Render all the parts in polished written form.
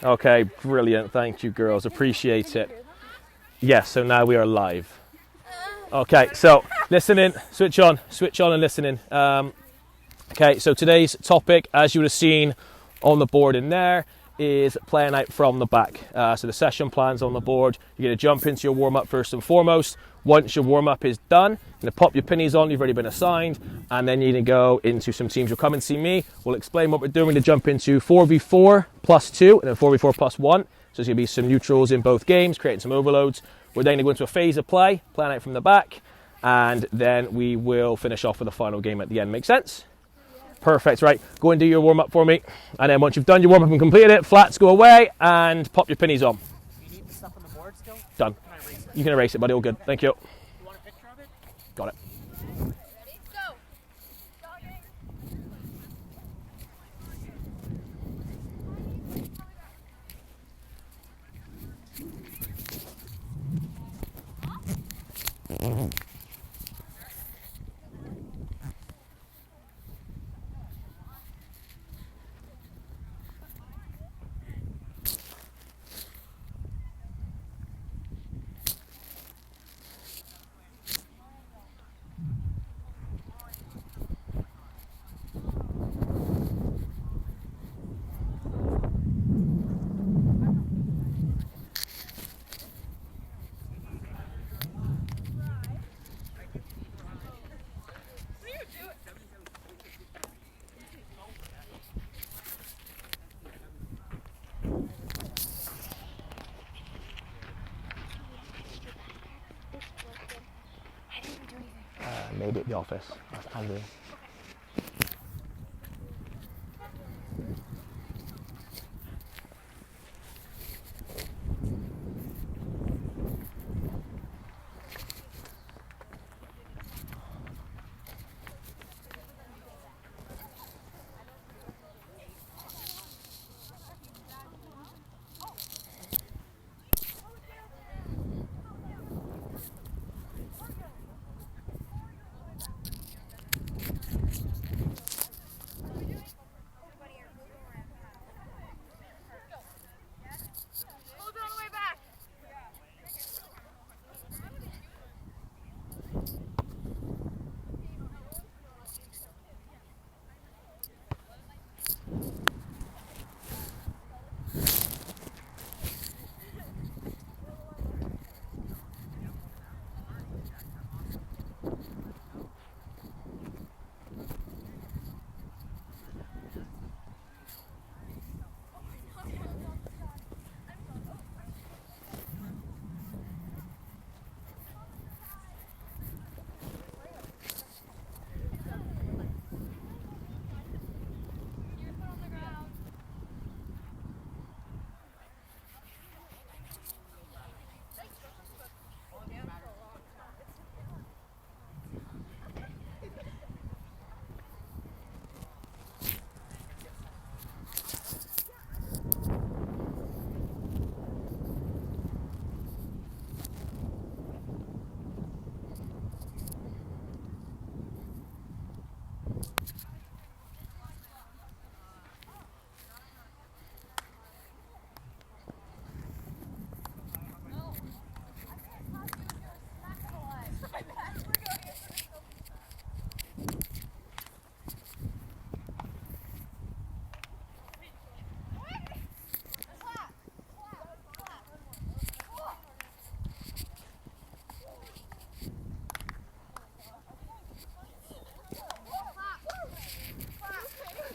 Okay, brilliant. Thank you, girls. Appreciate it. Yes, so now we are live. Okay, so listening, switch on and listening. Okay, so today's topic, as you would have seen on the board in there, is playing out from the back. So the session plan's on the board. You're going to jump into your warm-up first and foremost. Once your warm-up is done, you're going to pop your pennies on, you've already been assigned, and then you're going to go into some teams. You'll come and see me. We'll explain what we're doing to jump into 4v4 plus 2 and then 4v4 plus 1. So there's going to be some neutrals in both games, creating some overloads. We're then going to go into a phase of play, playing out from the back, and then we will finish off with a final game at the end. Make sense? Perfect, right. Go and do your warm-up for me. And then once you've done your warm-up and completed it, flats go away and pop your pennies on. You need the stuff on the board still? Done. Can I erase it? You can erase it, buddy. All good. Thank you. You want a picture of it? Got it. Ready? Go. Jogging. Maybe at the office. That's handy. Hold on the way back. Your foot on the ground.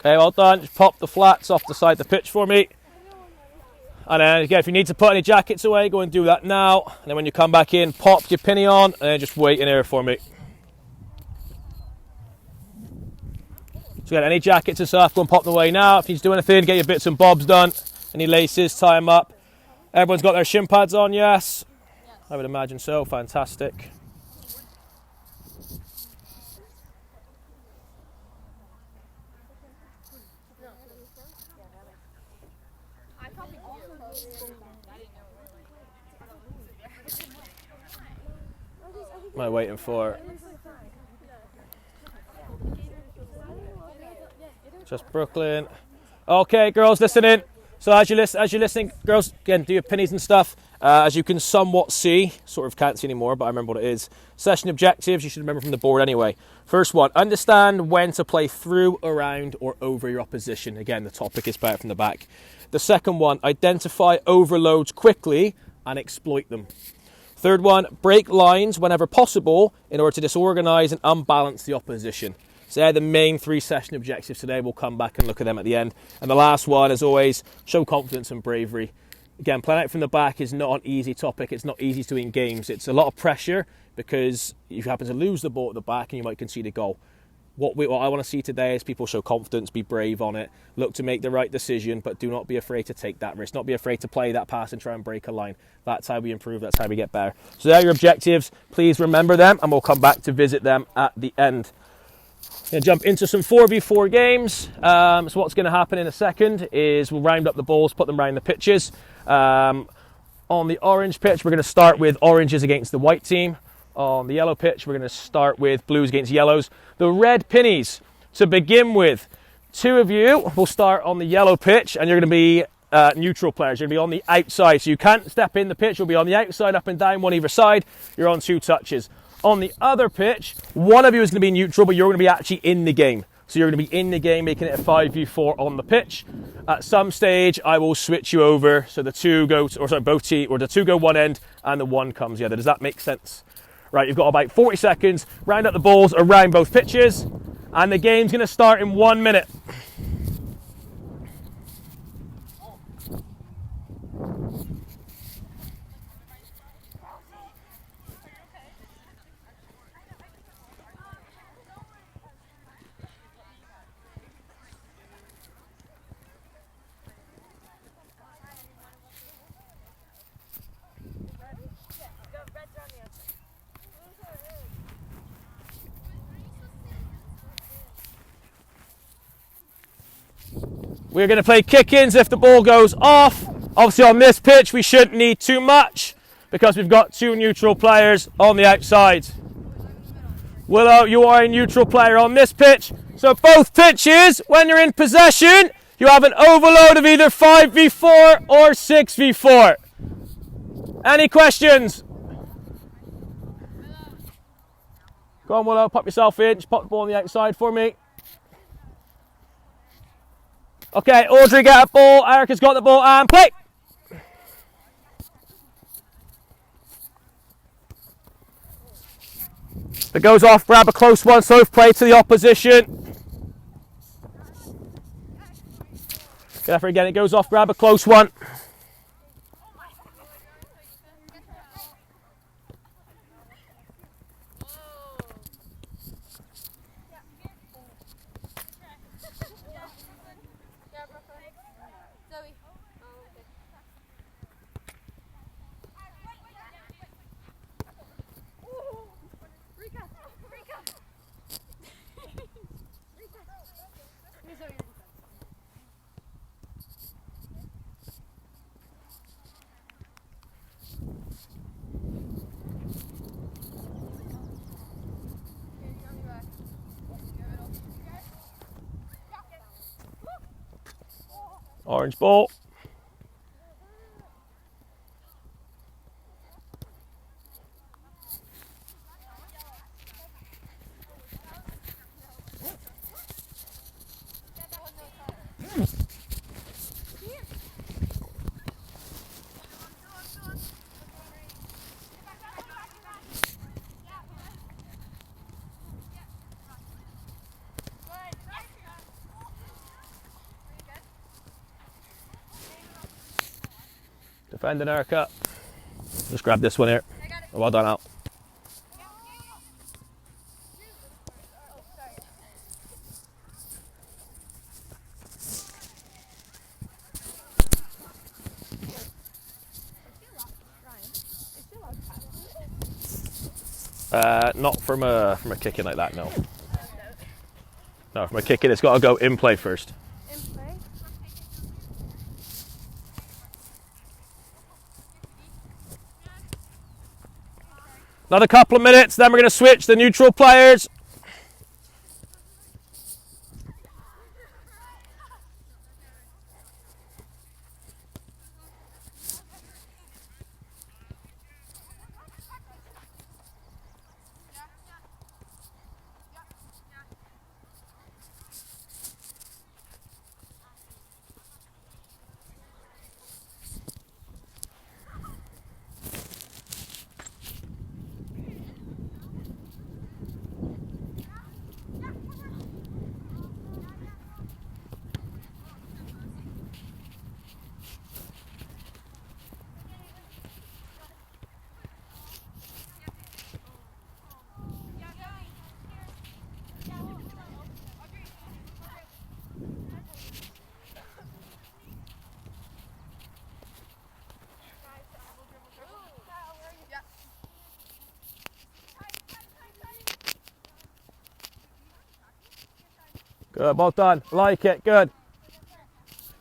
Okay, well done. Just pop the flats off the side of the pitch for me. And then again, if you need to put any jackets away, go and do that now. And then when you come back in, pop your penny on and then just wait in here for me. So again, any jackets and stuff, go and pop them away now. If you need to do anything, get your bits and bobs done. Any laces, tie them up. Everyone's got their shin pads on, yes? I would imagine so. Fantastic. What am I waiting for? Just Brooklyn. Okay, girls, listen in. So as you're listening, girls, again, do your pennies and stuff. As you can somewhat see, sort of can't see anymore, but I remember what it is. Session objectives, you should remember from the board anyway. First one, understand when to play through, around, or over your opposition. Again, the topic is better from the back. The second one, identify overloads quickly and exploit them. Third one, break lines whenever possible in order to disorganize and unbalance the opposition. So they're the main 3 session objectives today. We'll come back and look at them at the end. And the last one, as always, show confidence and bravery. Again, playing out from the back is not an easy topic. It's not easy to win games. It's a lot of pressure because you happen to lose the ball at the back and you might concede a goal. What I want to see today is people show confidence, be brave on it, look to make the right decision, but do not be afraid to take that risk. Not be afraid to play that pass and try and break a line. That's how we improve. That's how we get better. So there are your objectives. Please remember them and we'll come back to visit them at the end. Going to jump into some 4v4 games. So what's going to happen in a second is we'll round up the balls, put them around the pitches. On the orange pitch, we're going to start with oranges against the white team. On the yellow pitch, we're going to start with blues against yellows. The red pennies, to begin with, 2 of you will start on the yellow pitch and you're going to be neutral players. You're going to be on the outside. So you can't step in the pitch. You'll be on the outside, up and down, one either side. You're on 2 touches. On the other pitch, one of you is going to be neutral, but you're going to be actually in the game. So you're going to be in the game, making it a 5v4 on the pitch. At some stage, I will switch you over, so the 2 go, both teams, or the 2 go one end and the 1 comes the other. Does that make sense? Right, you've got about 40 seconds. Round up the balls around both pitches, and the game's going to start in 1 minute. We're going to play kick-ins if the ball goes off. Obviously on this pitch we shouldn't need too much because we've got 2 neutral players on the outside. Willow, you are a neutral player on this pitch. So both pitches, when you're in possession, you have an overload of either 5v4 or 6v4. Any questions? Go on, Willow, pop yourself in. Just pop the ball on the outside for me. Okay, Audrey, get a ball. Erica's got the ball and play. If it goes off, grab a close one, so play to the opposition. Get effort again, it goes off, grab a close one. Orange ball. Defending Erica. Just grab this one here. Well done, Al. Not from a kick in like that, no. No, from a kick in, it's got to go in play first. Another couple of minutes, then we're going to switch the neutral players. Good, well done. Like it, good.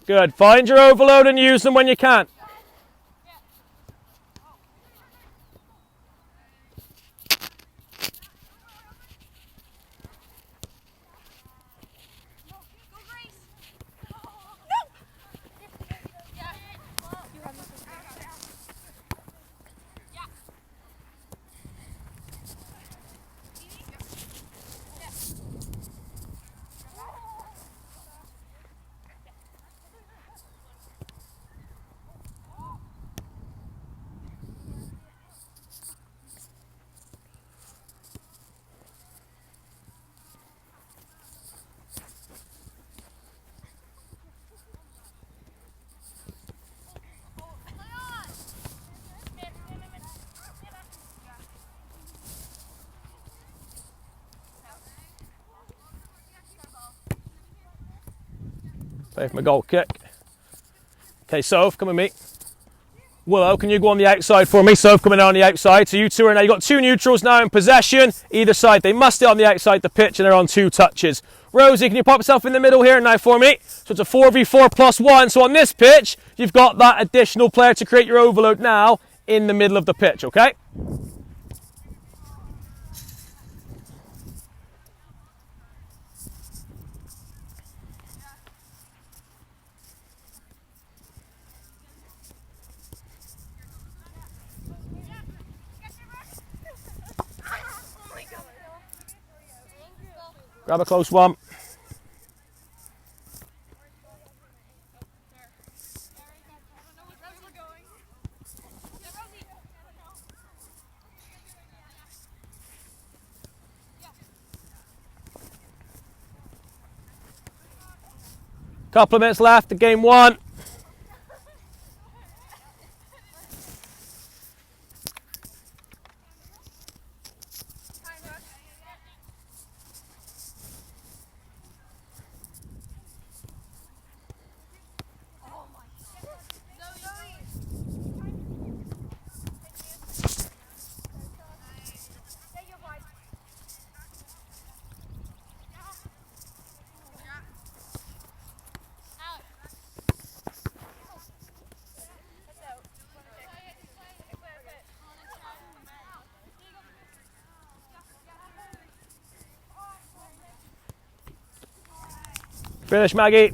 Good. Find your overload and use them when you can. Play for my goal kick. Okay, Soph, come with me. Willow, can you go on the outside for me? Soph coming on the outside. So you two are now, you've got two neutrals now in possession. Either side, they must stay on the outside the pitch and they're on 2 touches. Rosie, can you pop yourself in the middle here now for me? So it's a 4v4 plus 1. So on this pitch, you've got that additional player to create your overload now in the middle of the pitch, okay? Grab a close one. Couple of minutes left to game 1. Finish, Maggie.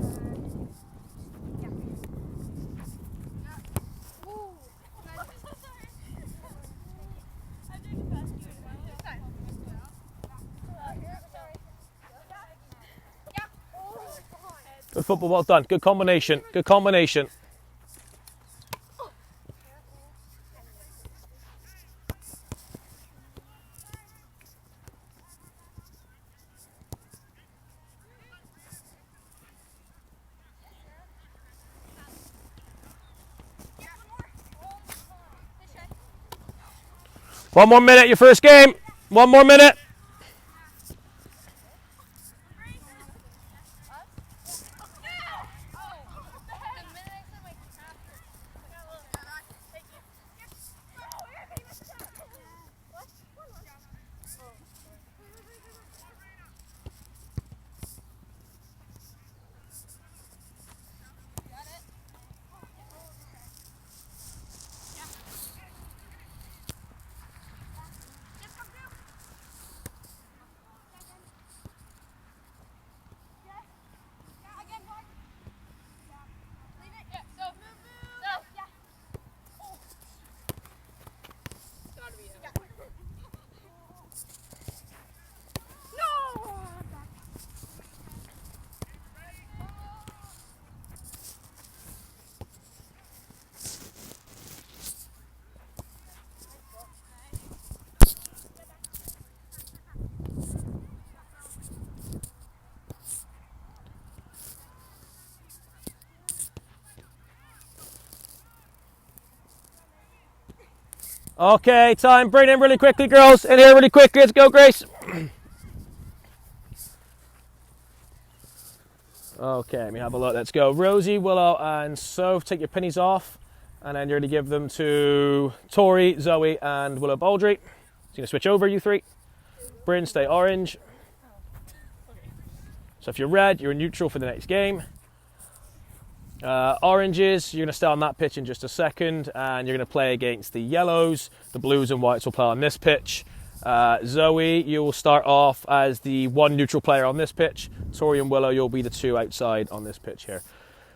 Good football, well done. Good combination. Good combination. One more minute, your first game. One more minute. Okay, time. Bring it in really quickly, girls. In here really quickly. Let's go, Grace. Okay, let me have a look. Let's go. Rosie, Willow, and Soph. Take your pennies off. And then you're going to give them to Tori, Zoe, and Willow Baldry. So you're going to switch over, you three. Bryn, stay orange. So if you're red, you're neutral for the next game. Oranges, you're going to stay on that pitch in just a second, and you're going to play against the yellows. The blues and whites will play on this pitch. Zoe, you will start off as the one neutral player on this pitch. Tori and Willow, you'll be the two outside on this pitch here.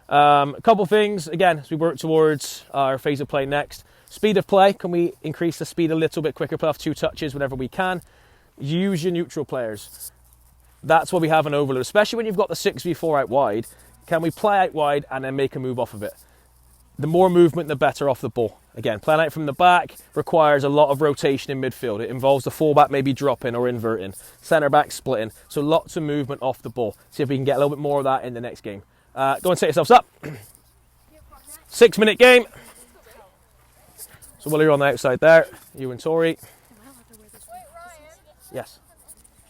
A couple things, again, as we work towards our phase of play next. Speed of play, can we increase the speed a little bit quicker, play off 2 touches whenever we can? Use your neutral players. That's why we have an overload, especially when you've got the 6v4 out wide. Can we play out wide and then make a move off of it? The more movement, the better off the ball. Again, playing out from the back requires a lot of rotation in midfield. It involves the fullback maybe dropping or inverting, centre back splitting. So lots of movement off the ball. See if we can get a little bit more of that in the next game. Go and set yourselves up. 6-minute game. So Willow, you're on the outside there. You and Tori. Wait, Ryan. Yes.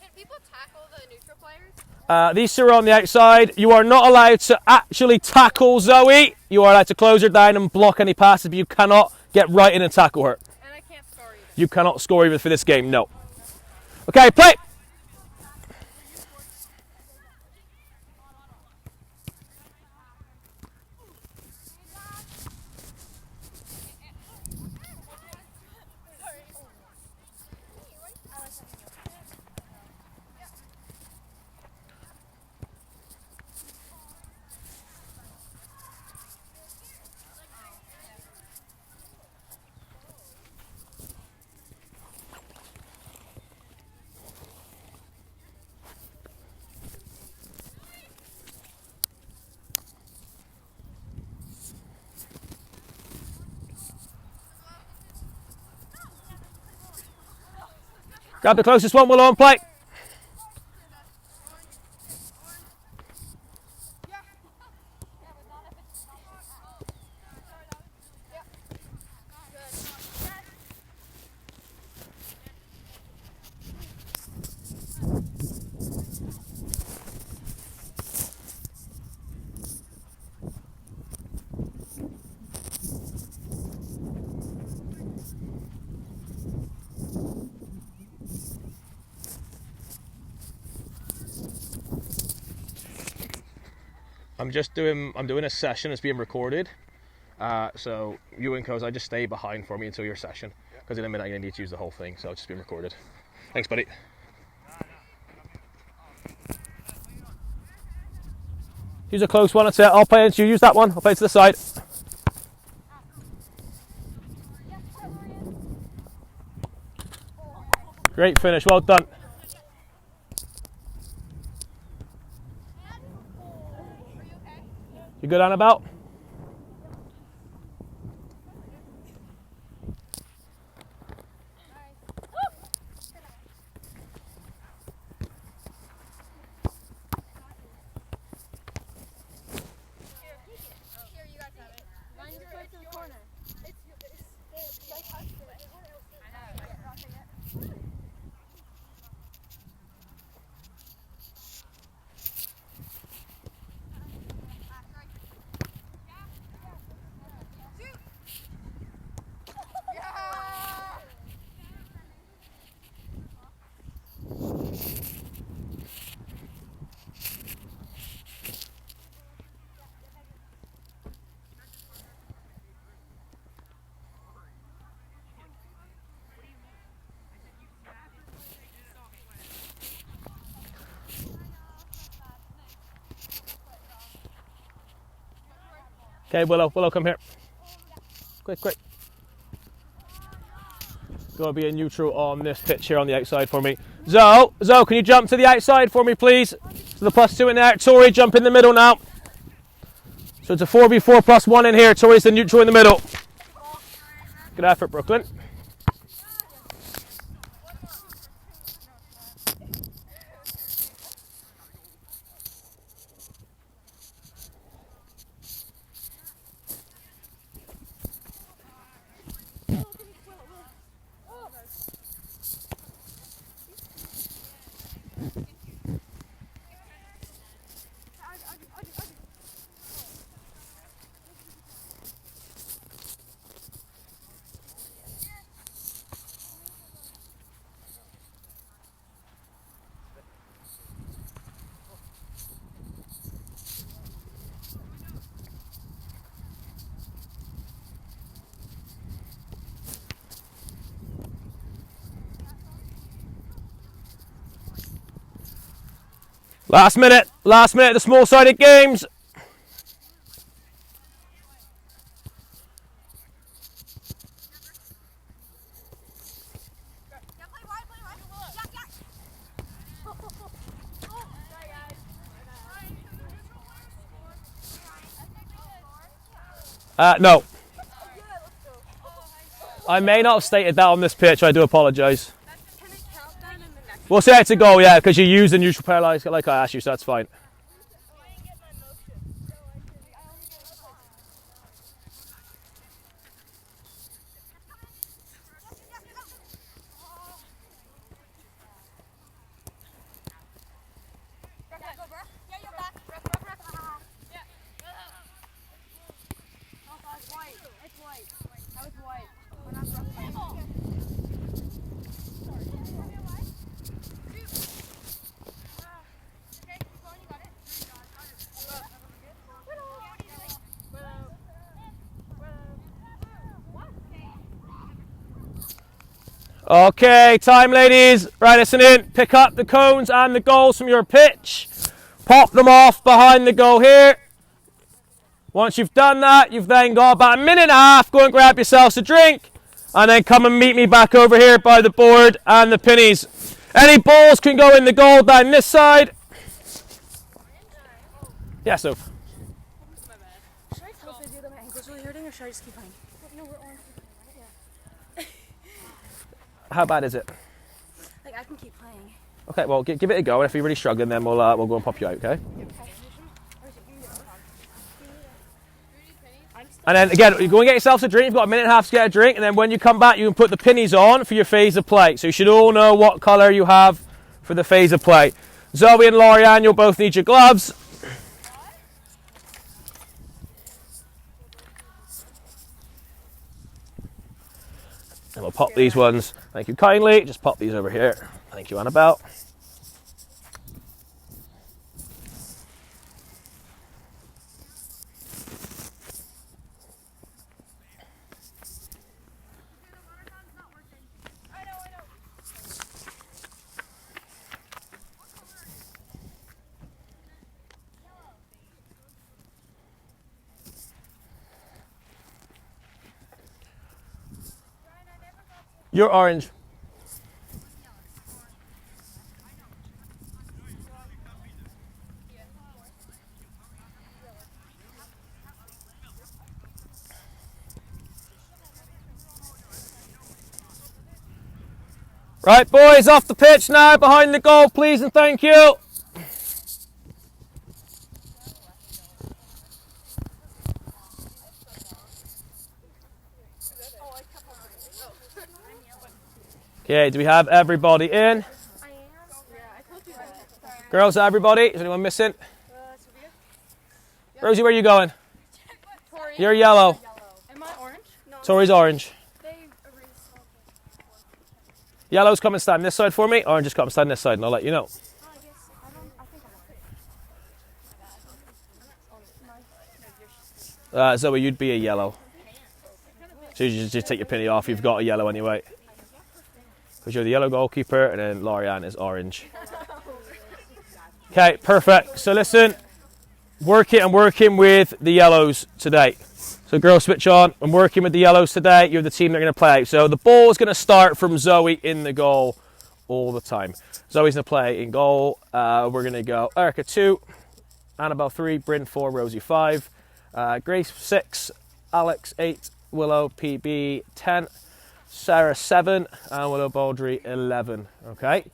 Can people tackle the neutral players? These two are on the outside. You are not allowed to actually tackle Zoe. You are allowed to close her down and block any passes, but you cannot get right in and tackle her. And I can't score either. You cannot score even for this game, no. Okay, play! Grab the closest one, Willow, and play. I'm doing a session that's being recorded. So you and Coz, I just stay behind for me until your session, because in a minute I'm going to need to use the whole thing, so it's just being recorded. Thanks, buddy. Use a close one, that's it. I'll play into you. Use that one. I'll play to the side. Great finish. Well done. You good, Annabelle? Here, you guys have it. Mine just goes to the corner. It's like us. I know. Okay, Willow, come here. Quick. Gonna be a neutral on this pitch here on the outside for me. Zoe, can you jump to the outside for me, please? So the +2 in there. Tori, jump in the middle now. So it's a 4v4 +1 in here. Tori's the neutral in the middle. Good effort, Brooklyn. Last minute of the small-sided games. No. I may not have stated that on this pitch. I do apologise. Can it count then in the next We'll say it's a goal, yeah, because you use the neutral player like I asked you, so that's fine. Okay, time ladies. Right, listen in. Pick up the cones and the goals from your pitch. Pop them off behind the goal here. Once you've done that, you've then got about a minute and a half. Go and grab yourselves a drink. And then come and meet me back over here by the board and the pennies. Any balls can go in the goal down this side. Yeah, so. Should I tell Fizzy that my ankle's really hurting or should I just keep playing? No, we're on. How bad is it? Like, I can keep playing. Okay, well, give it a go. And if you're really struggling, then we'll go and pop you out, okay? And then again, you go and get yourself a drink. You've got a minute and a half to get a drink, and then when you come back, you can put the pennies on for your phase of play. So you should all know what colour you have for the phase of play. Zoe and Lorianne, you'll both need your gloves. And we'll pop these ones. Thank you kindly. Just pop these over here. Thank you, Annabelle. You're orange. Right, boys, off the pitch now, behind the goal, please and thank you. Okay, do we have everybody in? I am. Yeah, I told you that. Girls, everybody? Is anyone missing? Rosie, where are you going? Tori. You're yellow. Am I orange? No. Tori's orange. They erased all Yellow's come and stand this side for me. Orange is come and stand this side, and I'll let you know. I guess I think I'm Zoe, you'd be a yellow. So you just take your penny off. You've got a yellow anyway. Because you're the yellow goalkeeper, and then Lorianne is orange. Okay, perfect. So listen, I'm working with the yellows today. So girls, switch on. I'm working with the yellows today. You're the team that are going to play. So the ball is going to start from Zoe in the goal all the time. Zoe's going to play in goal. We're going to go Erica 2, Annabelle 3, Bryn 4, Rosie 5, Grace 6, Alex 8, Willow PB 10, Sarah 7, and Willow Baldry 11. Okay,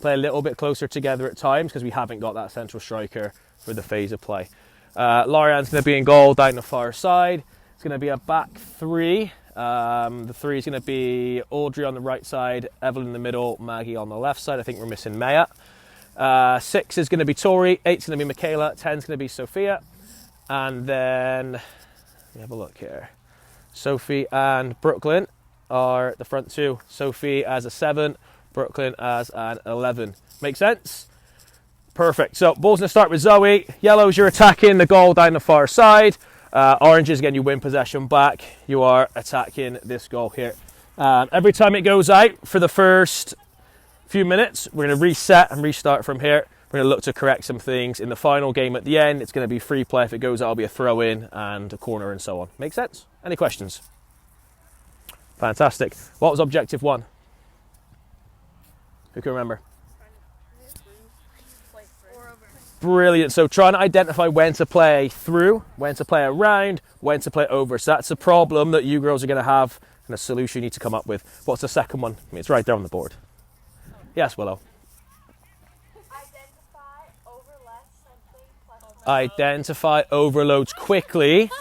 play a little bit closer together at times because we haven't got that central striker for the phase of play. Lorianne's going to be in goal down the far side. It's going to be a back three. The three is going to be Audrey on the right side, Evelyn in the middle, Maggie on the left side. I think we're missing Maya. 6 is going to be Tori, 8 is going to be Michaela, 10 is going to be Sophia. And then, let me have a look here. Sophie and Brooklyn are the front two. Sophie as a 7, Brooklyn as an 11. Make sense? Perfect. So ball's going to start with Zoe. Yellows, you're attacking the goal down the far side. Oranges, again, you win possession back. You are attacking this goal here. Every time it goes out for the first few minutes, we're going to reset and restart from here. We're going to look to correct some things in the final game at the end. It's going to be free play. If it goes out, it'll be a throw in and a corner and so on. Make sense? Any questions? Fantastic. What was objective 1? Who can remember? Brilliant. So trying to identify when to play through, when to play around, when to play over. So that's a problem that you girls are going to have and a solution you need to come up with. What's the second one? I mean, it's right there on the board. Yes, Willow. Identify overloads quickly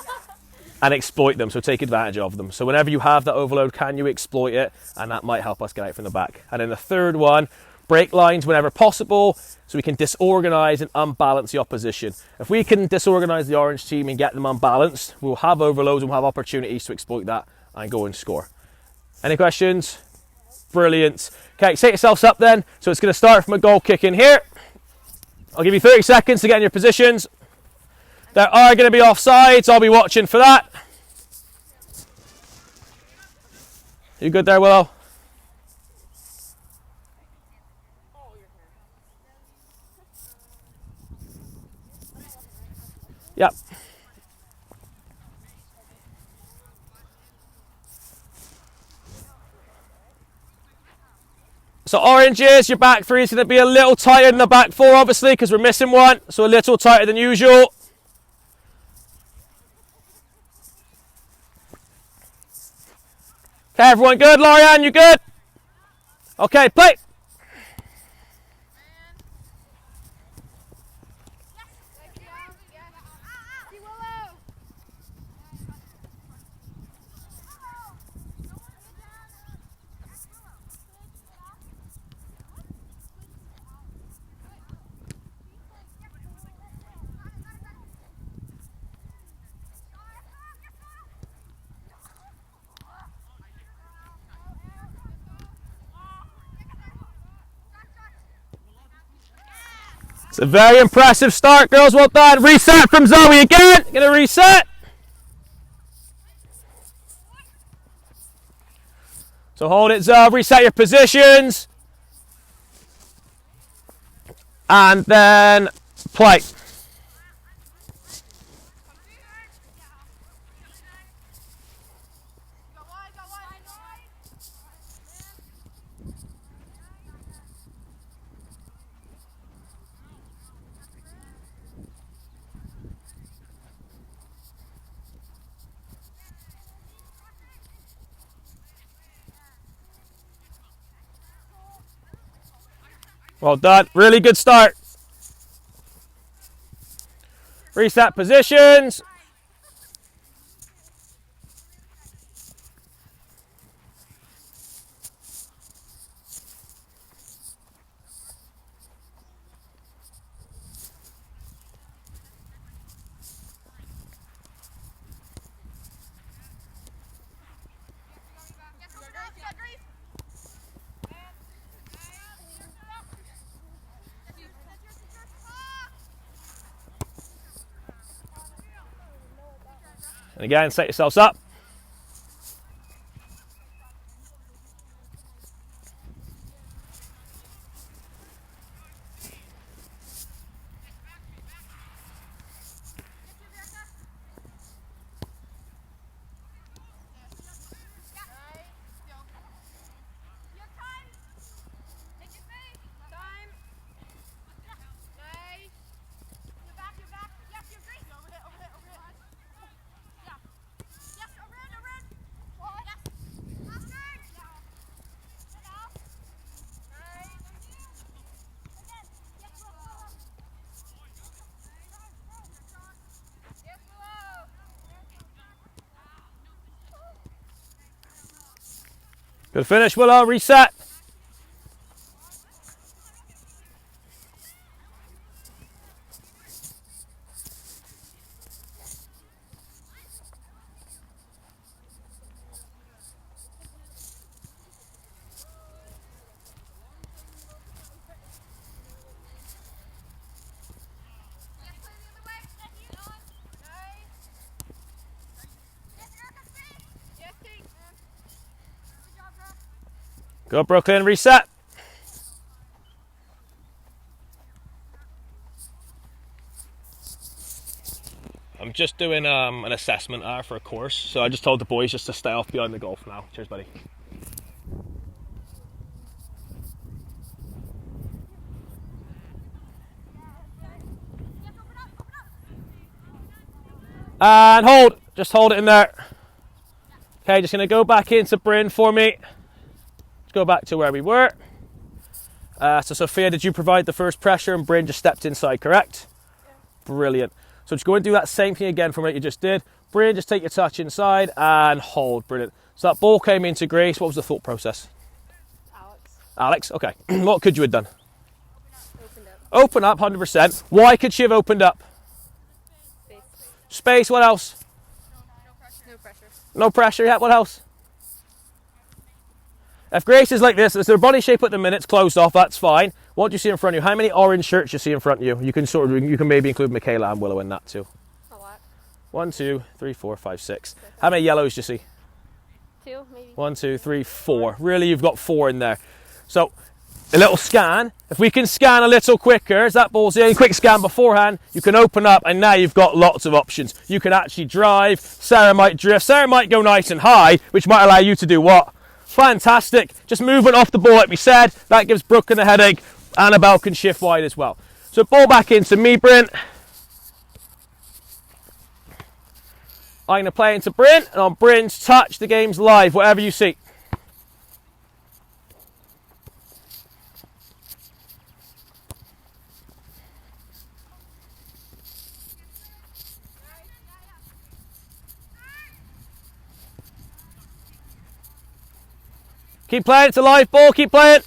and exploit them, so take advantage of them. So whenever you have that overload, can you exploit it? And that might help us get out from the back. And then the third one, break lines whenever possible so we can disorganize and unbalance the opposition. If we can disorganize the orange team and get them unbalanced, we'll have overloads and we'll have opportunities to exploit that and go and score. Any questions? Brilliant. Okay, set yourselves up then. So it's going to start from a goal kick in here. I'll give you 30 seconds to get in your positions. There are going to be offsides. I'll be watching for that. You good there, Willow? Yep. So oranges, your back three is going to be a little tighter than the back four, obviously, because we're missing one. So a little tighter than usual. Okay, everyone good? Lorianne, you good? Okay, play. It's a very impressive start, girls. Well done. Reset from Zoe again. Gonna reset. So hold it, Zoe. Reset your positions. And then play. Well done. Really good start. Reset positions. And again, set yourselves up. Good finish, Willow. Reset. Go Brooklyn, reset. just doing an assessment for a course. So I just told the boys just to stay off behind the golf now. Cheers, buddy. And hold. Just hold it in there. Okay, just going to go back into Bryn for me. Let's go back to where we were. So Sophia, did you provide the first pressure and Bryn just stepped inside, correct? Yeah. Brilliant. So just go and do that same thing again from what you just did. Bryn, just take your touch inside and hold. Brilliant. So that ball came into Grace. What was the thought process? Alex, okay. What could you have done? Open up, 100%. Why could she have opened up? Space, what else? No pressure. No pressure, yeah, what else? If Grace is like this, it's their body shape at the minute, it's closed off, that's fine. What do you see in front of you? How many orange shirts do you see in front of you? You can maybe include Michaela and Willow in that too. A lot. 1, 2, 3, 4, 5, 6. How many yellows do you see? 2, maybe. 1, 2, 3, 4. Really, you've got 4 in there. So, a little scan. If we can scan a little quicker, as that ball's in, quick scan beforehand, you can open up and now you've got lots of options. You can actually drive, Sarah might drift, Sarah might go nice and high, which might allow you to do what? Fantastic. Just moving off the ball like we said, that gives Brooklyn a headache. Annabelle can shift wide as well. So ball back into me, Bryn. I'm going to play into Bryn, and on Bryn's touch, the game's live, whatever you see. Keep playing, it's a live ball, keep playing.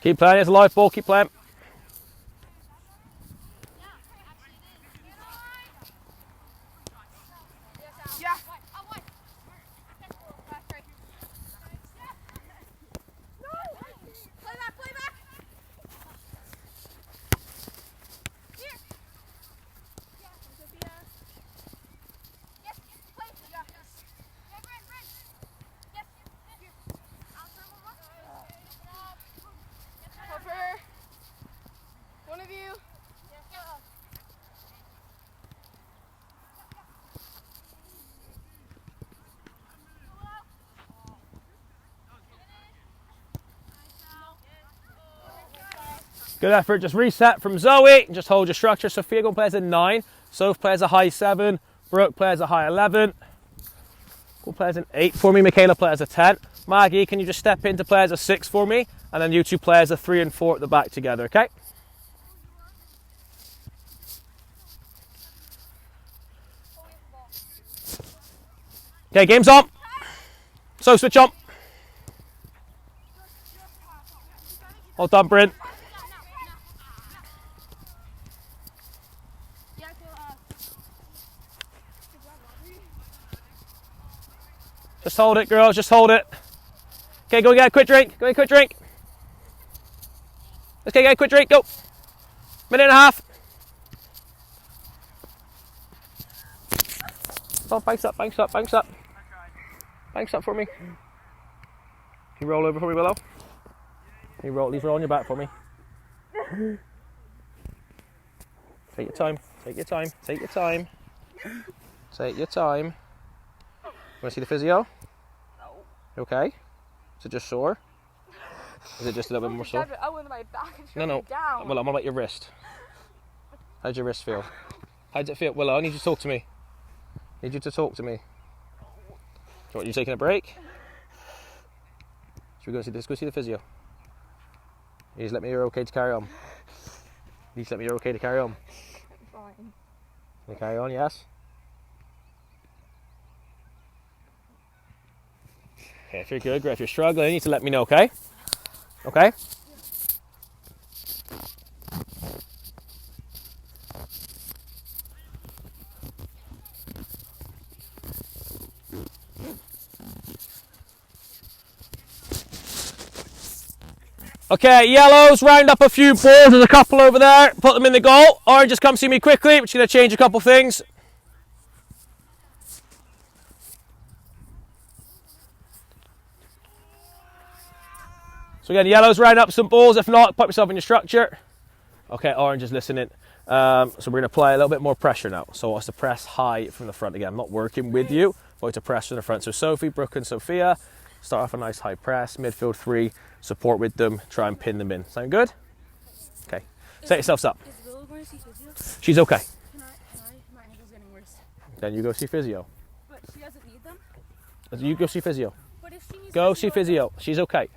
Keep playing, it's a live ball, keep playing. Good effort, just reset from Zoe, and just hold your structure. Sophia going to play as a 9, Soph plays a high 7, Brooke plays a high 11, Go play as an 8 for me, Michaela play as a 10. Maggie, can you just step in to play as a 6 for me? And then you two play as a 3 and 4 at the back together, okay? Okay, game's on. So switch on. Well done, Bryn. Just hold it, girls, just hold it. Okay, go get a quick drink. Go get a quick drink. Let's get a quick drink, go. Minute and a half. Oh, banks up, banks up, banks up. Banks up for me. Can you roll over for me, Willow? Can you roll, leave her on your back for me. Take your time, take your time, take your time. Take your time. Want to see the physio? No. You okay? Is it just sore? Is it just a little bit more sore? I went my back and No. down. Well, I'm about your wrist. How's your wrist feel? How does it feel? Willow, I need you to talk to me. I need you to talk to me. What, you taking a break? Should we go see this? Go see the physio. You just let me know you're okay to carry on. You just let me know you're okay to carry on. Fine. Can you carry on, yes? Okay, if you're good, great. If you're struggling, you need to let me know, okay? Okay? Okay, yellows, round up a few balls. There's a couple over there. Put them in the goal. Oranges, come see me quickly. We're just going to change a couple things. So again, yellows, round up some balls. If not, put yourself in your structure. Okay, oranges, listening. So we're going to apply a little bit more pressure now. So I want us to press high from the front again. I'm not working with you. I want to press from the front. So Sophie, Brooke and Sophia, start off a nice high press. Midfield 3, support with them. Try and pin them in. Sound good? Okay. Set yourselves up. Is Willow going to see physio? She's okay. Can I? My ankle's getting worse. Then you go see physio. But she doesn't need them? You go see physio. But if she needs Go see physio. She's okay.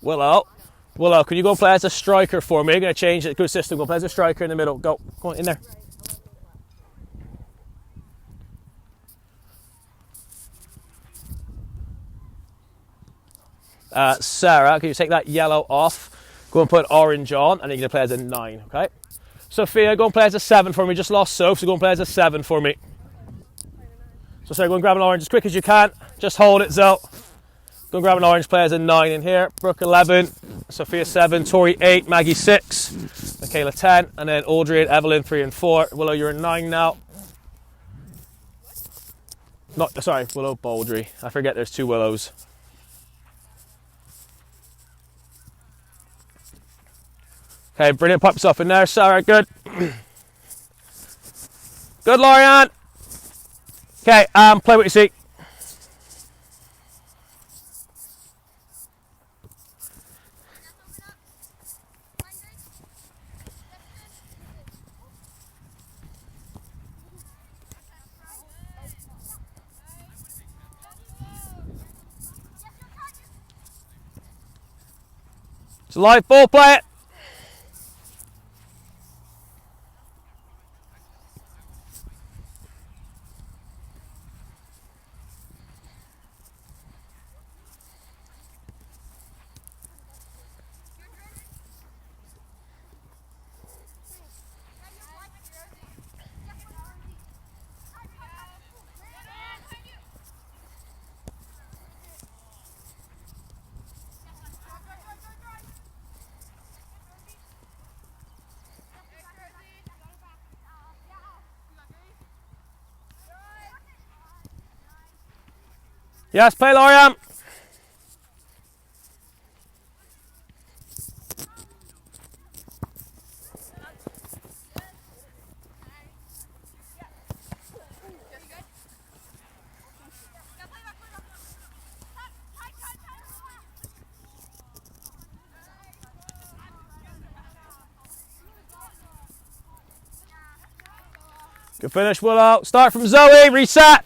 Willow, can you go play as a striker for me? I'm going to change the good system. Go play as a striker in the middle. Go on, in there. Sarah, can you take that yellow off? Go and put orange on, and then you're going to play as a 9, okay? Sophia, go and play as a 7 for me. Just lost Soph, so go and play as a 7 for me. So Sarah, go and grab an orange as quick as you can. Just hold it, Zoe. Go and grab an orange, play as a 9 in here. Brooke 11, Sophia 7, Tori 8, Maggie 6, Michaela 10, and then Audrey and Evelyn 3 and 4. Willow, you're a 9 now. Sorry, Willow Baldry. I forget there's 2 Willows. Okay, brilliant. Pop yourself in there, Sarah. Good. Good, Lorianne. Okay, play what you see. It's a live ball, play it. Yes, play Loriam. Good finish, Willow. Start from Zoe, reset.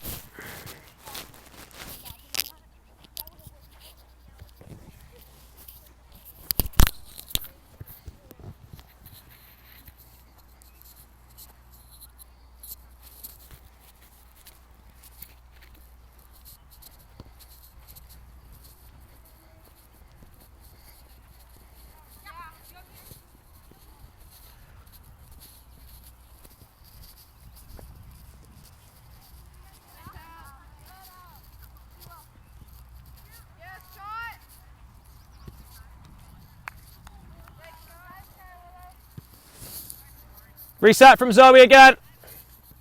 Reset from Zoe again.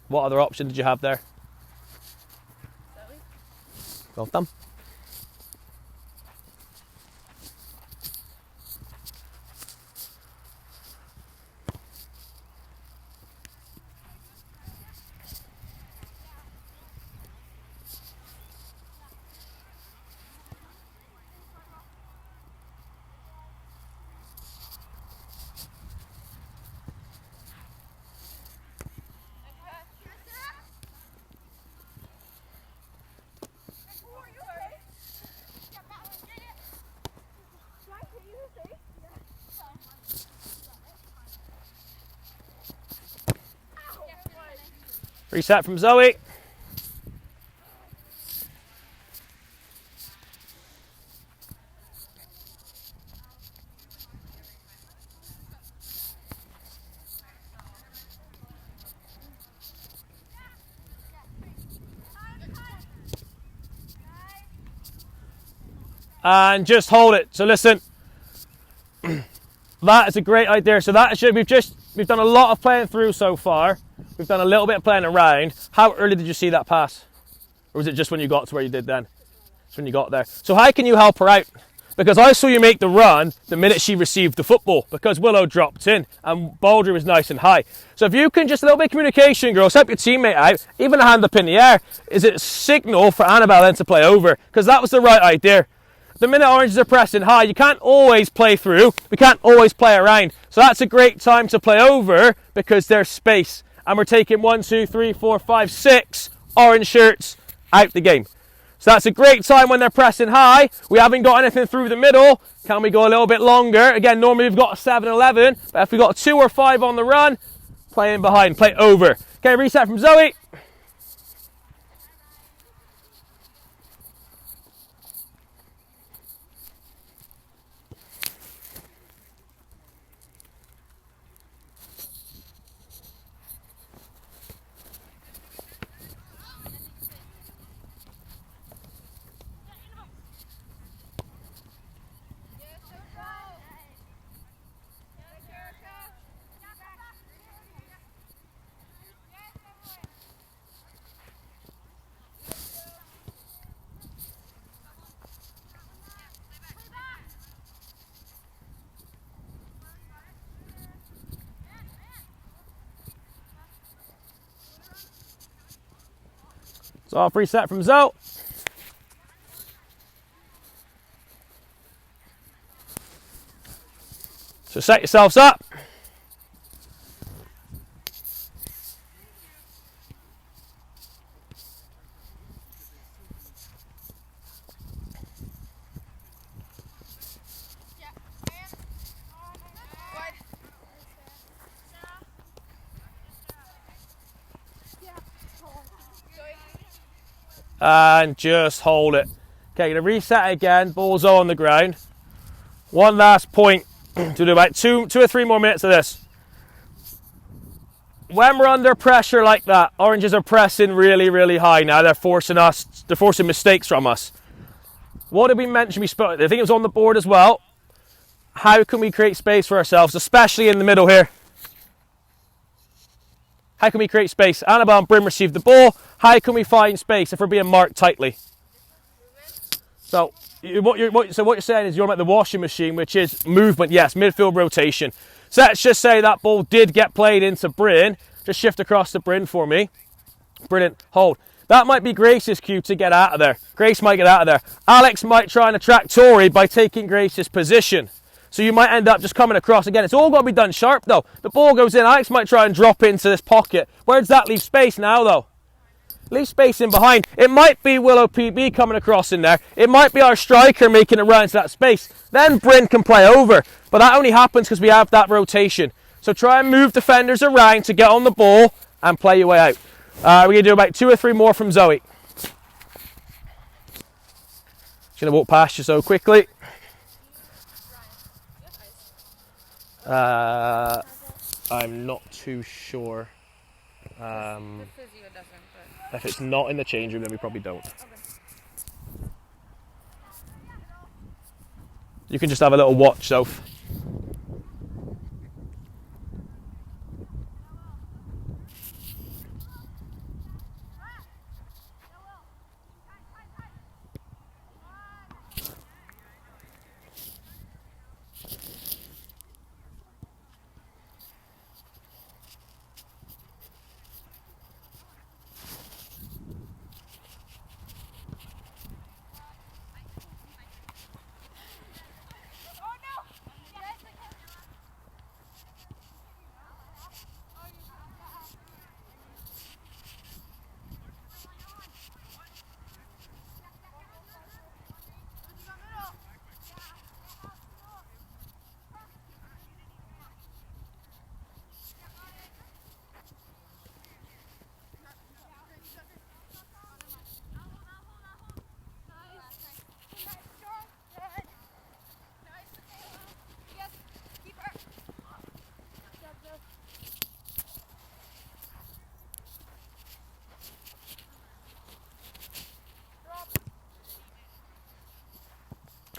What other option did you have there? Zoe. Well done. Reset from Zoe. And just hold it. So listen, that is a great idea. So that should we've done a lot of playing through so far. We've done a little bit of playing around. How early did you see that pass? Or was it just when you got to where you did then? It's when you got there. So how can you help her out? Because I saw you make the run the minute she received the football, because Willow dropped in and Baldry was nice and high. So if you can just a little bit of communication, girls, help your teammate out, even a hand up in the air, is it a signal for Annabelle then to play over? Because that was the right idea. The minute oranges are pressing high, you can't always play through. We can't always play around. So that's a great time to play over because there's space. And we're taking 1, 2, 3, 4, 5, 6 orange shirts out the game. So that's a great time when they're pressing high. We haven't got anything through the middle. Can we go a little bit longer? Again, normally we've got a 7-11. But if we've got 2 or 5 on the run, play in behind, play over. Okay, reset from Zoe. So off reset from Zoe. So set yourselves up. And just hold it. Okay, gonna reset again. Ball's on the ground. One last point to do about two or three more minutes of this. When we're under pressure like that, oranges are pressing really, really high now. They're forcing mistakes from us. What did we mention? I think it was on the board as well. How can we create space for ourselves, especially in the middle here? How can we create space? Annabelle and Bryn received the ball. How can we find space if we're being marked tightly? So what you're saying is you're like the washing machine, which is movement. Yes, midfield rotation. So let's just say that ball did get played into Bryn. Just shift across to Bryn for me. Brilliant. Hold. That might be Grace's cue to get out of there. Grace might get out of there. Alex might try and attract Tori by taking Grace's position. So you might end up just coming across. Again, it's all got to be done sharp, though. The ball goes in. Alex might try and drop into this pocket. Where does that leave space now, though? Leave space in behind. It might be Willow PB coming across in there. It might be our striker making a run into that space. Then Bryn can play over. But that only happens because we have that rotation. So try and move defenders around to get on the ball and play your way out. We're going to do about 2 or 3 more from Zoe. Just going to walk past you so quickly. I'm not too sure. If it's not in the change room, then we probably don't. You can just have a little watch, Soph.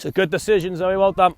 It's a good decision, Zoe. Well done.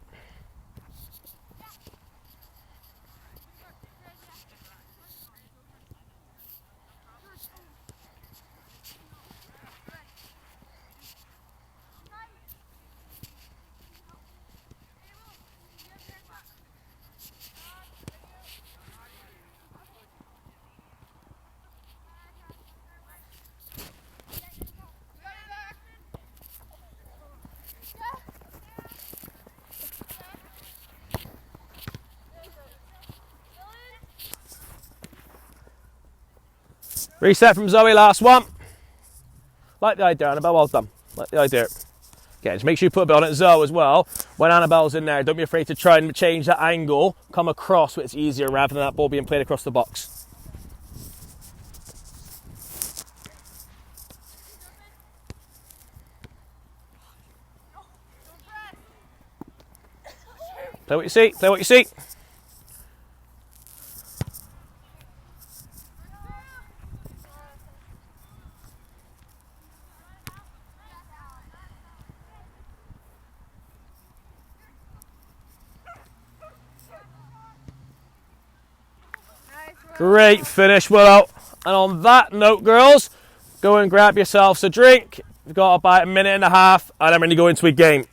Reset from Zoe, last one. Like the idea, Annabelle, well done. Like the idea. Okay, just make sure you put a bit on it, Zoe, as well. When Annabelle's in there, don't be afraid to try and change that angle, come across so it's easier rather than that ball being played across the box. Play what you see, play what you see. Great finish, Willow. And on that note, girls, go and grab yourselves a drink. We've got about a minute and a half, and then we're going to go into a game.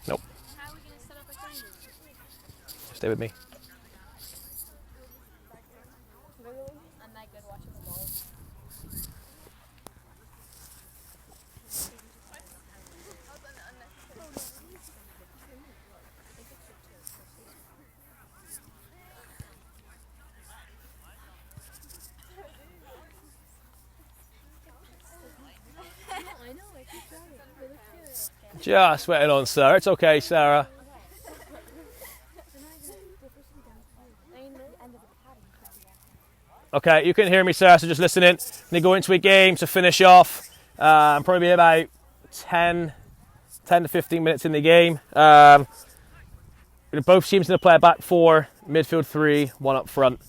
Nope. How are we going to set up a game? Stay with me. I'm that good watching the ball. I know, I keep trying. Just waiting on Sarah. It's okay, Sarah. Okay, you can hear me, Sarah, so just listen in. They go into a game to finish off. Probably about 10 to 15 minutes in the game. Both teams going to play a back four, midfield three, one up front.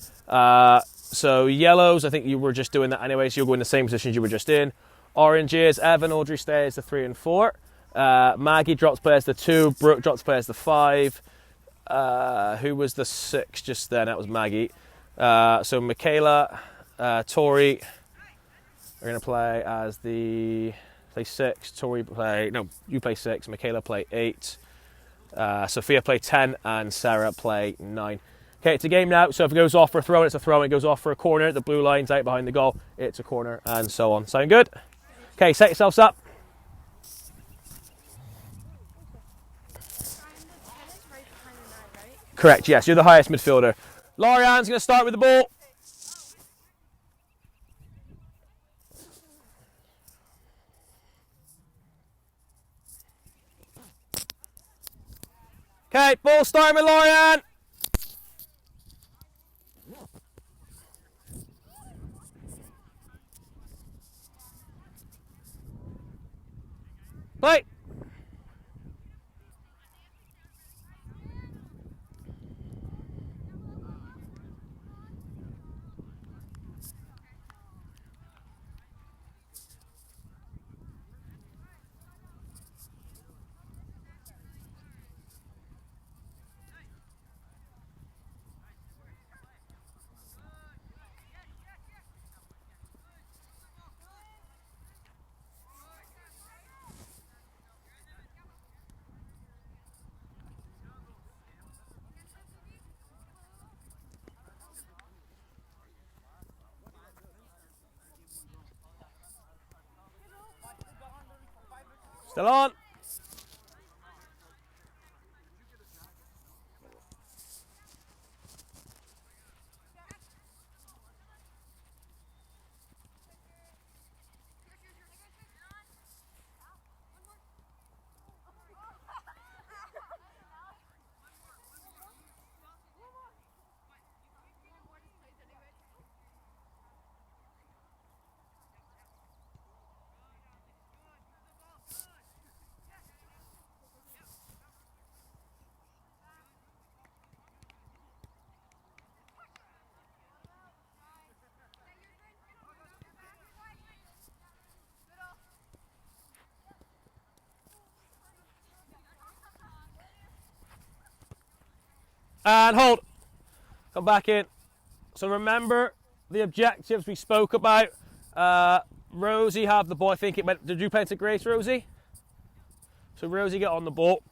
So yellows, I think you were just doing that anyway, so you'll go in the same positions you were just in. Oranges, Evan, Audrey stays the 3 and 4. Maggie drops players the 2. Brooke drops players the 5. Who was the 6 just then? That was Maggie. So Michaela, Tori are going to play as the play 6. Tori play you play 6. Michaela play 8. Sophia play 10, and Sarah play 9. Okay, it's a game now. So if it goes off for a throw, it's a throw. It goes off for a corner. The blue line's out behind the goal. It's a corner, and so on. Sound good? Okay, set yourselves up. Correct, yes, you're the highest midfielder. Lorianne's going to start with the ball. Okay, ball starting with Lorianne. Play. Still on. And hold. Come back in. So remember the objectives we spoke about. Rosie have the ball. I think it went. Did you play to Grace, Rosie? So Rosie get on the ball.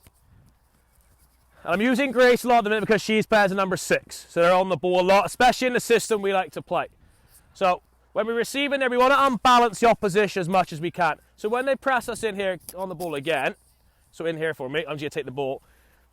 And I'm using Grace a lot at the minute because she's playing as a number 6. So they're on the ball a lot, especially in the system we like to play. So when we receive in there, we want to unbalance the opposition as much as we can. So when they press us in here on the ball again, so in here for me, I'm just going to take the ball.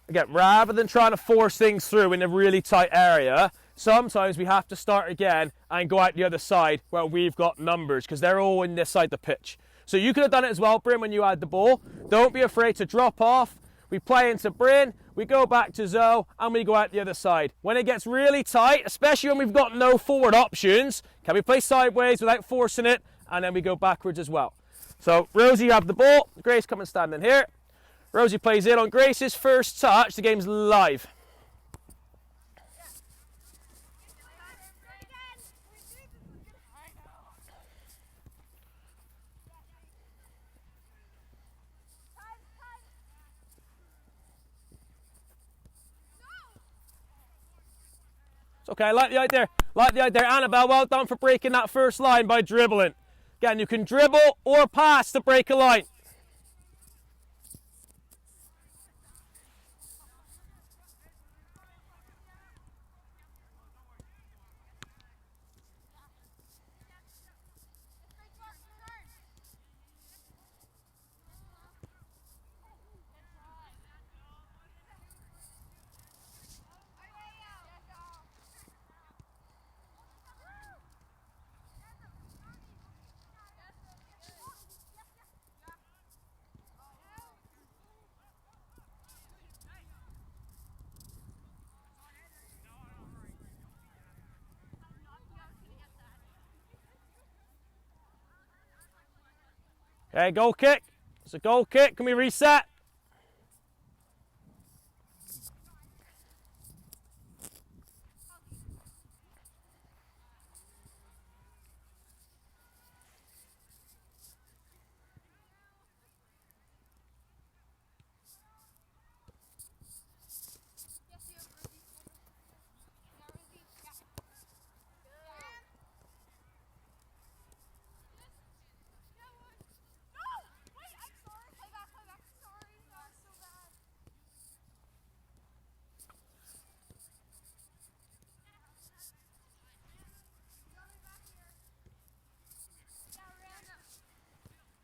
Again, rather than trying to force things through in a really tight area, sometimes we have to start again and go out the other side where we've got numbers because they're all in this side of the pitch. So you could have done it as well, Bryn, when you had the ball. Don't be afraid to drop off. We play into Bryn, we go back to Zoe, and we go out the other side. When it gets really tight, especially when we've got no forward options, can we play sideways without forcing it, and then we go backwards as well. So Rosie, you have the ball. Grace, come and stand in here. Rosie plays in on Grace's first touch. The game's live. It's okay, I like the idea. Like the idea. Annabelle, well done for breaking that first line by dribbling. Again, you can dribble or pass to break a line. Okay, goal kick. It's a goal kick. Can we reset?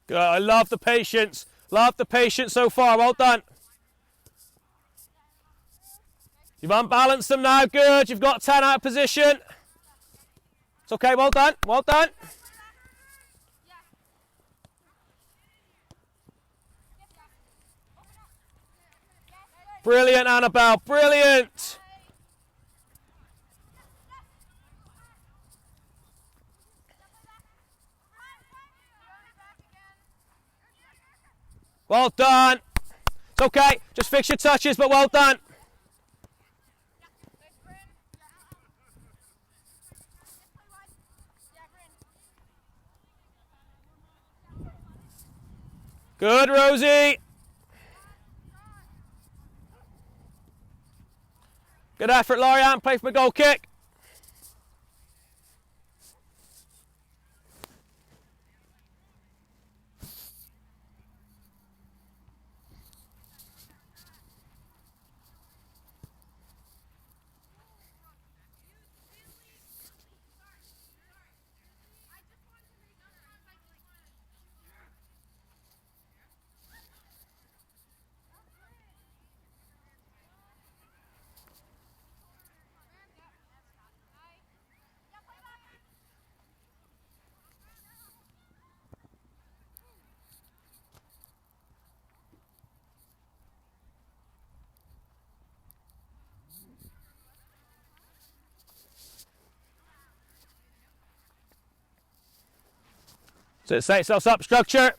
Good. I love the patience. Love the patience so far. Well done. You've unbalanced them now. Good. You've got 10 out of position. It's okay. Well done. Well done. Brilliant, Annabelle. Brilliant. Well done. It's okay. Just fix your touches, but well done. Good, Rosie. Good effort, Lorianne. Play for a goal kick. So set yourselves up, structure.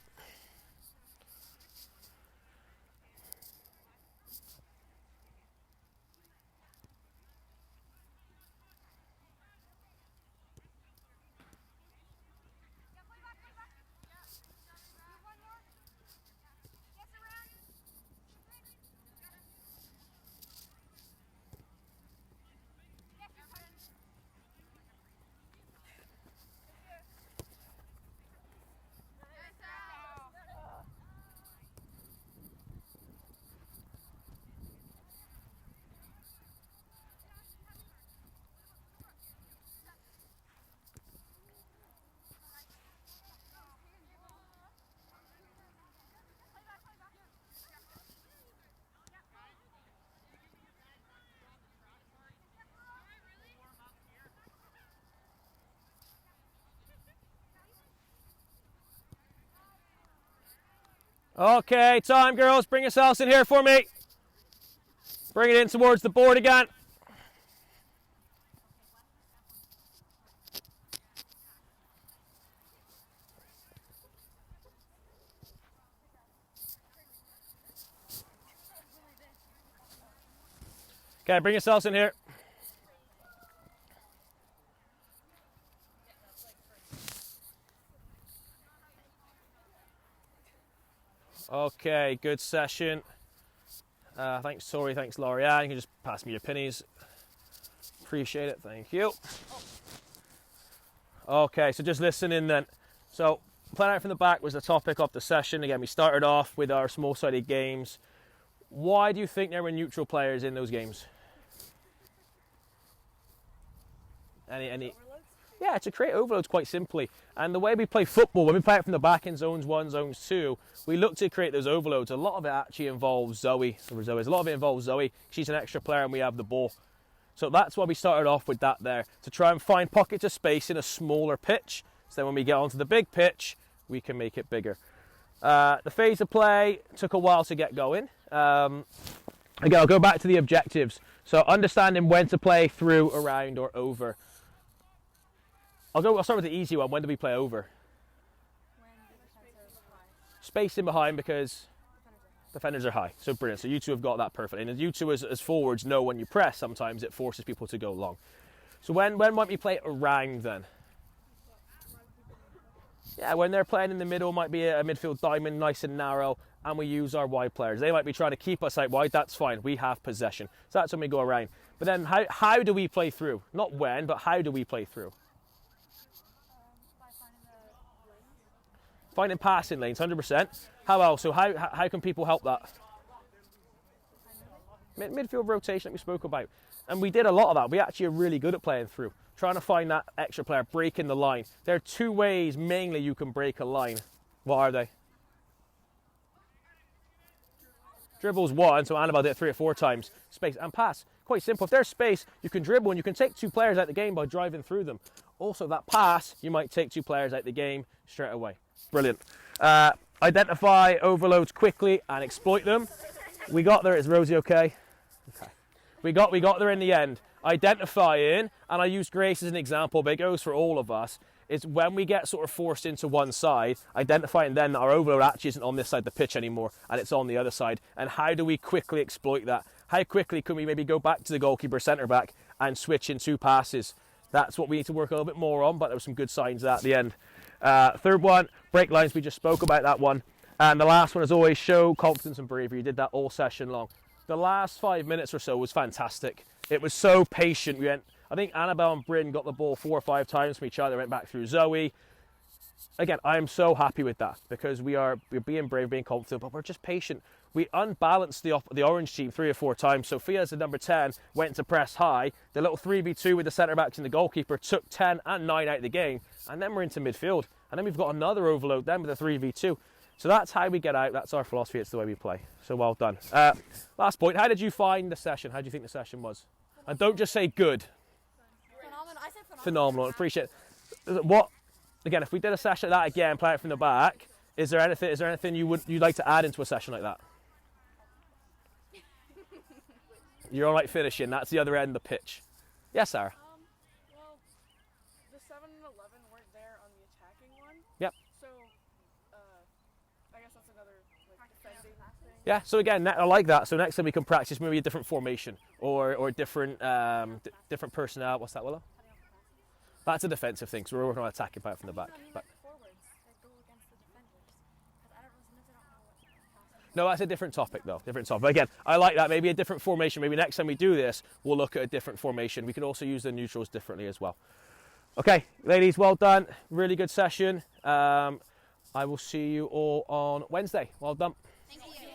Okay, time, girls. Bring yourselves in here for me. Bring it in towards the board again. Okay, bring yourselves in here. Okay, good session. Thanks, Tori. Thanks, L'Oreal. You can just pass me your pennies. Appreciate it. Thank you. Okay, so just listen in then. So, playing out from the back was the topic of the session. Again, we started off with our small-sided games. Why do you think there were neutral players in those games? Any? Yeah, to create overloads quite simply. And the way we play football, when we play it from the back in zones 1, zones 2, we look to create those overloads. A lot of it actually involves Zoe. A lot of it involves Zoe. She's an extra player and we have the ball. So that's why we started off with that there, to try and find pockets of space in a smaller pitch. So then when we get onto the big pitch, we can make it bigger. The phase of play took a while to get going. Again, I'll go back to the objectives. So understanding when to play through, around, or over. I'll start with the easy one. When do we play over? When the defense are high. Space in behind because defenders are high. So brilliant. So you two have got that perfectly. And you two as forwards know when you press, sometimes it forces people to go long. So when might we play around then? Yeah, when they're playing in the middle, might be a midfield diamond, nice and narrow, and we use our wide players. They might be trying to keep us out wide. That's fine. We have possession. So that's when we go around. But then how do we play through? Not when, but how do we play through? By finding the lanes. Finding passing lanes, 100%. How else? So how can people help that? Midfield rotation that we spoke about. And we did a lot of that. We actually are really good at playing through. Trying to find that extra player, breaking the line. There are two ways mainly you can break a line. What are they? Dribble's one, so Annabelle did it 3 or 4 times. Space and pass. Quite simple. If there's space, you can dribble and you can take 2 players out of the game by driving through them. Also, that pass, you might take 2 players out of the game straight away. Brilliant. Identify overloads quickly and exploit them. We got there. Is Rosie okay? Okay. We got there in the end. Identifying, and I use Grace as an example, but it goes for all of us, is when we get sort of forced into one side, identifying then that our overload actually isn't on this side of the pitch anymore, and it's on the other side. And how do we quickly exploit that? How quickly can we maybe go back to the goalkeeper, centre-back, and switch in 2 passes? That's what we need to work a little bit more on, but there were some good signs of that at the end. Third one, break lines. We just spoke about that one. And the last one is always show confidence and bravery. You did that all session long. The last 5 minutes or so was fantastic. It was so patient. I think Annabelle and Bryn got the ball 4 or 5 times from each other, went back through Zoe. Again, I am so happy with that because we're being brave, being confident, but we're just patient. We unbalanced the orange team 3 or 4 times. Sophia, as the number 10, went to press high. The little 3v2 with the centre-backs and the goalkeeper took 10 and 9 out of the game. And then we're into midfield. And then we've got another overload then with the 3v2. So that's how we get out. That's our philosophy. It's the way we play. So well done. Last point. How did you find the session? How do you think the session was? And don't just say good. Phenomenal. I said phenomenal. Phenomenal. Appreciate it. What? Again, if we did a session like that again, play it from the back, is there anything you'd like to add into a session like that? You're all right finishing. That's the other end of the pitch. Yes, Sarah. Well, the 7 and 11 weren't there on the attacking one. Yep. So, I guess that's another defending thing. Yeah. So again, I like that. So next time we can practice maybe a different formation or different different personnel. What's that, Willow? That's a defensive thing. So we're working on attacking part from the back. But Forwards that go against the defenders. Because sometimes I don't know what's passing. no, that's a different topic though. Different topic. But again, I like that. Maybe a different formation. Maybe next time we do this, we'll look at a different formation. We can also use the neutrals differently as well. Okay, ladies, well done. Really good session. I will see you all on Wednesday. Well done. Thank you. Thank you.